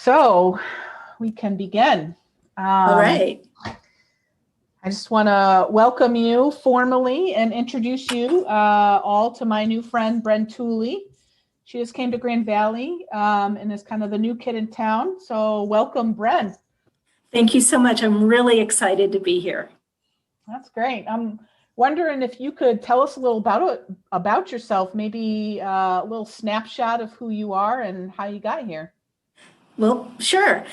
So we can begin. All right. I just want to welcome you formally and introduce you all to my new friend, Bren Tooley. She just came to Grand Valley and is kind of the new kid in town. So welcome, Bren. Thank you so much. I'm really excited to be here. That's great. I'm wondering if you could tell us a little about yourself, maybe a little snapshot of who you are and how you got here. Well, sure.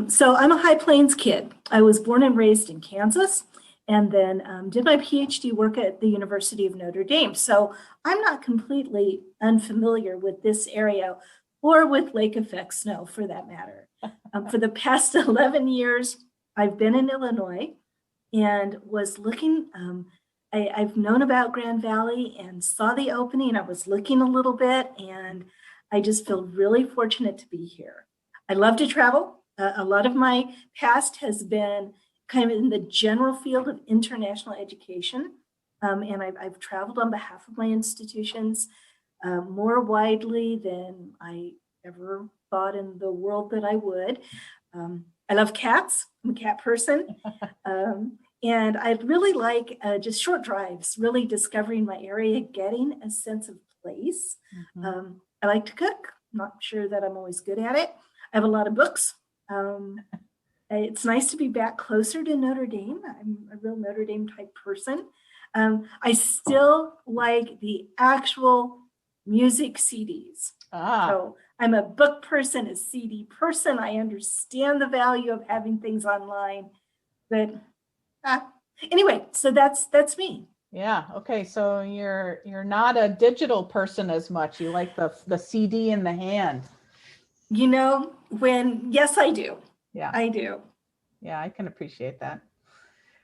So I'm a High Plains kid. I was born and raised in Kansas and then did my PhD work at the University of Notre Dame. So I'm not completely unfamiliar with this area or with lake effect snow for that matter. For the past 11 years, I've been in Illinois and was looking. I've known about Grand Valley and saw the opening. I was looking a little bit and I just feel really fortunate to be here. I love to travel. A lot of my past has been kind of in the general field of international education. And I've traveled on behalf of my institutions more widely than I ever thought in the world that I would. I love cats. I'm a cat person. And I really like just short drives, really discovering my area, getting a sense of place. Mm-hmm. I like to cook. I'm not sure that I'm always good at it. I have a lot of books. It's nice to be back closer to Notre Dame. I'm a real Notre Dame type person. I still like the actual music CDs. So I'm a book person, a CD person. I understand the value of having things online. But anyway, so that's me. Yeah. Okay. So you're not a digital person as much. You like the CD in the hand. You know, yes, I do. Yeah. I do. Yeah, I can appreciate that.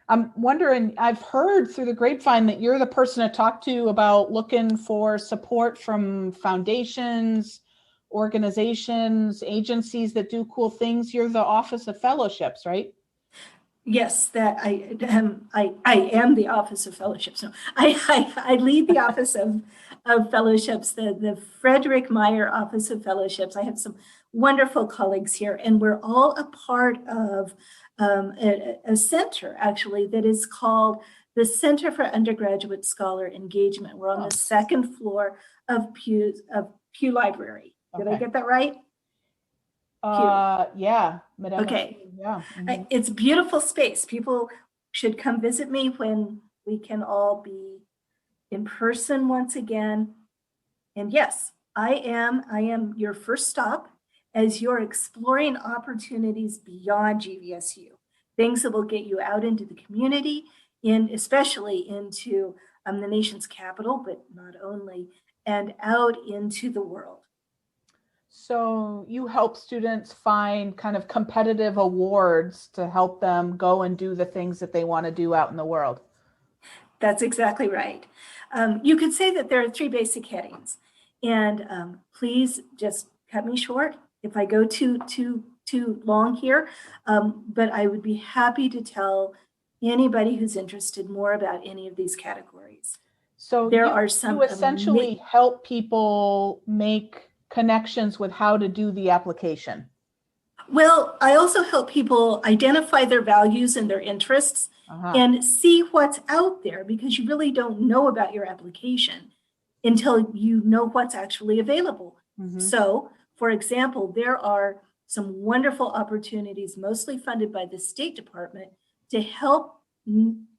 I'm wondering, I've heard through the grapevine that you're the person to talk to about looking for support from foundations, organizations, agencies that do cool things. You're the Office of Fellowships, right? Yes, that I am the Office of Fellowships. No, I lead the Office of Fellowships, the Frederick Meyer Office of Fellowships. I have some wonderful colleagues here, and we're all a part of a center actually that is called the Center for Undergraduate Scholar Engagement. We're on the second floor of Pew Library. Did I get that right? Yeah. Okay. Yeah. Mm-hmm. It's beautiful space. People should come visit me when we can all be in person once again. And yes, I am your first stop as you're exploring opportunities beyond GVSU, things that will get you out into the community and especially into the nation's capital, but not only, and out into the world. So you help students find kind of competitive awards to help them go and do the things that they want to do out in the world. That's exactly right. You could say that there are three basic headings, and please just cut me short if I go too long here, but I would be happy to tell anybody who's interested more about any of these categories. So there are some you essentially help people make connections with how to do the application. Well, I also help people identify their values and their interests and see what's out there, because you really don't know about your application until you know what's actually available. Mm-hmm. So, for example, there are some wonderful opportunities, mostly funded by the State Department, to help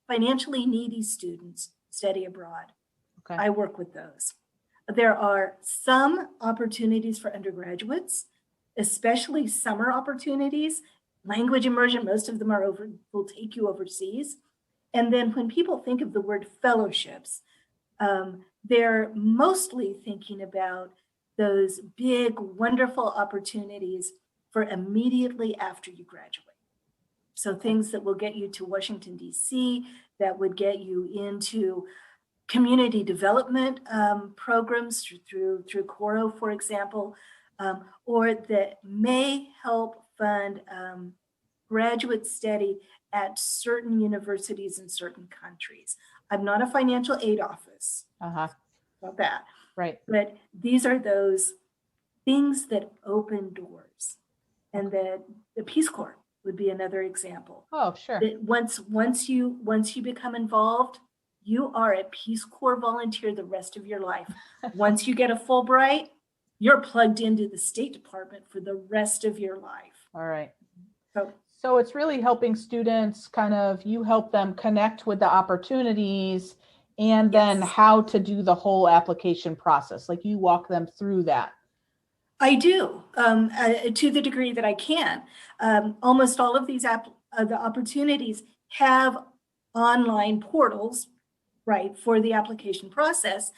financially needy students study abroad. Okay. I work with those. There are some opportunities for undergraduates, especially summer opportunities, language immersion. Most of them will take you overseas. And then when people think of the word fellowships, they're mostly thinking about those big, wonderful opportunities for immediately after you graduate. So things that will get you to Washington, D.C., that would get you into community development programs through Coro, for example, or that may help fund graduate study at certain universities in certain countries. I'm not a financial aid office about that. Right. But these are those things that open doors. And that the Peace Corps would be another example. Oh, sure. That once you become involved, you are a Peace Corps volunteer the rest of your life. Once you get a Fulbright, you're plugged into the State Department for the rest of your life. All right. So So it's really helping students you help them connect with the opportunities and then yes, how to do the whole application process. Like you walk them through that. I do, to the degree that I can. Almost all of these the opportunities have online portals, right, for the application process.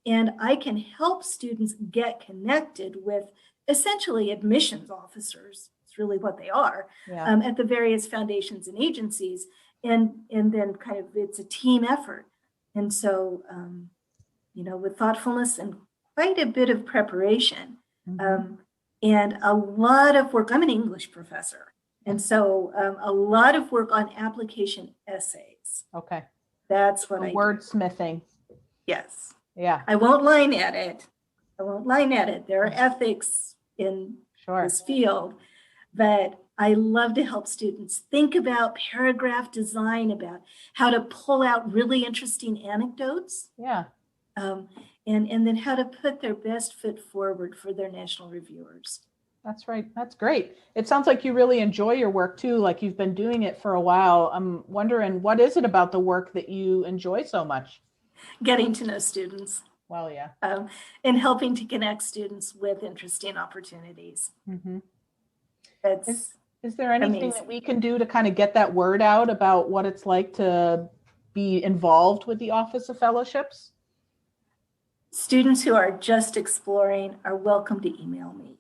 And I can help students get connected with essentially admissions officers. It's really what they are, Yeah. at the various foundations and agencies. And then kind of it's a team effort. And so, with thoughtfulness and quite a bit of preparation, and a lot of work. I'm an English professor. And so a lot of work on application essays. Okay. That's what I do. Wordsmithing. Yes. Yeah. I won't line at it. There are ethics in this field, but I love to help students think about paragraph design, about how to pull out really interesting anecdotes. Yeah. And then how to put their best foot forward for their national reviewers. That's right. That's great. It sounds like you really enjoy your work too, like you've been doing it for a while. I'm wondering, what is it about the work that you enjoy so much? Getting to know students. Well, yeah. And helping to connect students with interesting opportunities. Mm-hmm. Is there anything amazing. that we can do to kind of get that word out about what it's like to be involved with the Office of Fellowships? Students who are just exploring are welcome to email me.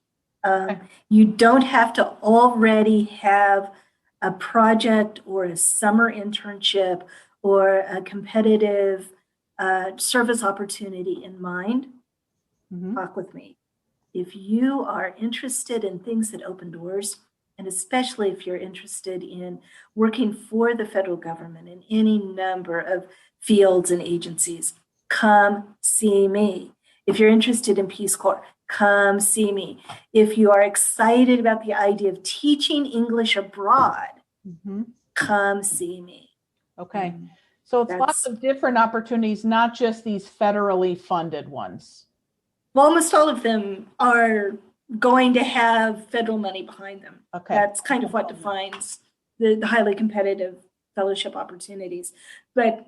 You don't have to already have a project or a summer internship or a competitive service opportunity in mind. Talk with me. If you are interested in things that open doors, and especially if you're interested in working for the federal government in any number of fields and agencies, come see me. If you're interested in Peace Corps, come see me. If you are excited about the idea of teaching English abroad, come see me. Okay. So it's lots of different opportunities, not just these federally funded ones. Well, almost all of them are going to have federal money behind them. Okay. That's kind of what defines the highly competitive fellowship opportunities. But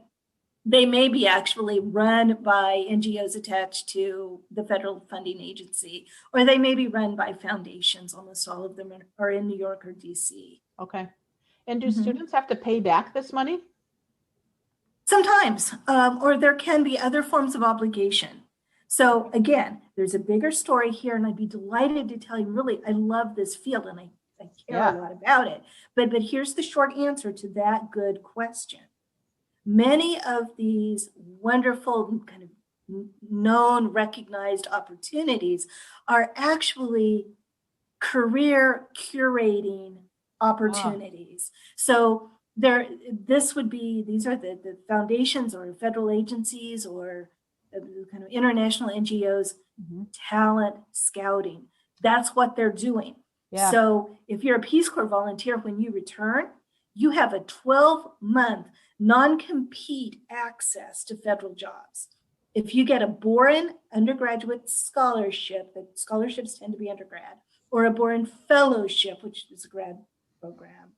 they may be actually run by NGOs attached to the federal funding agency, or they may be run by foundations. Almost all of them are in New York or DC. Okay. And do students have to pay back this money? Sometimes, or there can be other forms of obligation. So again, there's a bigger story here, and I'd be delighted to tell you, really, I love this field and I care a lot about it. But here's the short answer to that good question. Many of these wonderful kind of known, recognized opportunities are actually career curating opportunities. So these are the foundations or federal agencies or kind of international NGOs, talent scouting. That's what they're doing. Yeah. So if you're a Peace Corps volunteer, when you return, you have a 12-month non-compete access to federal jobs. If you get a Bren undergraduate scholarship, the scholarships tend to be undergrad, or a Bren fellowship, which is a grad program,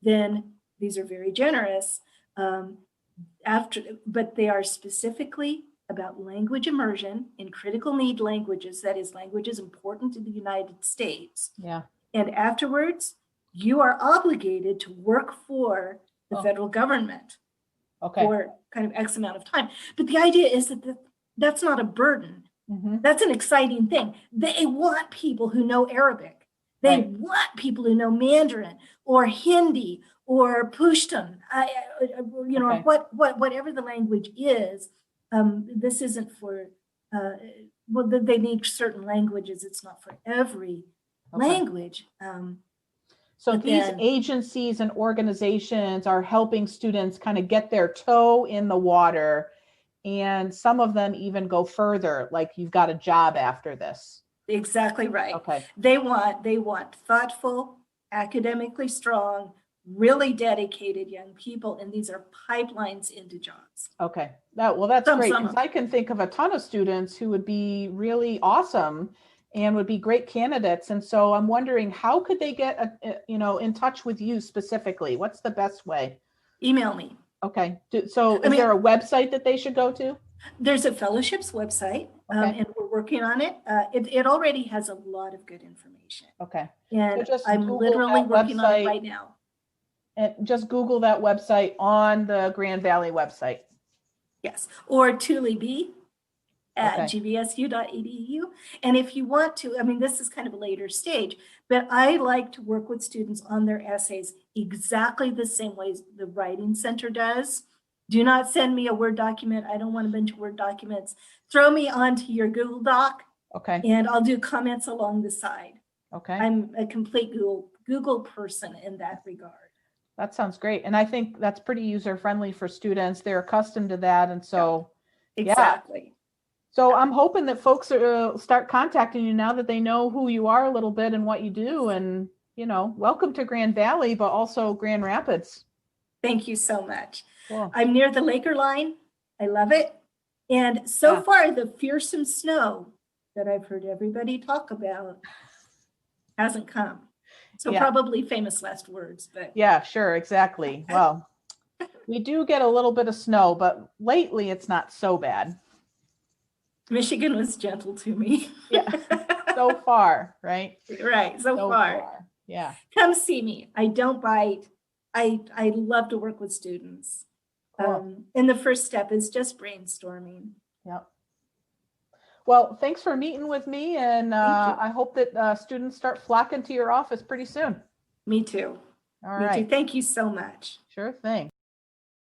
then these are very generous. But they are specifically about language immersion in critical need languages, that is, languages important to the United States. Yeah. And afterwards, you are obligated to work for the federal government for kind of X amount of time. But the idea is that that's not a burden. That's an exciting thing. They want people who know Arabic. They want people who know Mandarin or Hindi or Pushtun, whatever the language is. This isn't for, they need certain languages. It's not for every language. So these agencies and organizations are helping students kind of get their toe in the water, and some of them even go further, like you've got a job after this. Exactly right. Okay. They want thoughtful, academically strong, really dedicated young people, and these are pipelines into jobs. Okay. That's Some great, of because them. I can think of a ton of students who would be really awesome and would be great candidates. And so I'm wondering, how could they get, in touch with you specifically? What's the best way? Email me. Okay. So is there a website that they should go to? There's a fellowships website, Okay. and we're working on it. It already has a lot of good information. Okay. And just I'm Google literally that working on it website. right now. And just Google that website on the Grand Valley website. Yes. Or Tooley at Okay. gbsu.edu. And if you want to, I mean, this is kind of a later stage, but I like to work with students on their essays exactly the same way the Writing Center does. Do not send me a Word document. I don't want a bunch of Word documents. Throw me onto your Google Doc. Okay. And I'll do comments along the side. Okay. I'm a complete Google person in that regard. That sounds great. And I think that's pretty user friendly for students. They're accustomed to that. And so, exactly. Yeah. So I'm hoping that folks start contacting you now that they know who you are a little bit and what you do. And, welcome to Grand Valley, but also Grand Rapids. Thank you so much. Cool. I'm near the Laker line. I love it. And so far, the fearsome snow that I've heard everybody talk about hasn't come. So probably famous last words, but. Yeah, sure. Exactly. Well, we do get a little bit of snow, but lately it's not so bad. Michigan was gentle to me. Yeah. So far, right? Right. So far. Yeah. Come see me. I don't bite. I love to work with students. Cool. And the first step is just brainstorming. Yep. Well, thanks for meeting with me. And I hope that students start flocking to your office pretty soon. Me too. All Me right. too. Thank you so much. Sure thing.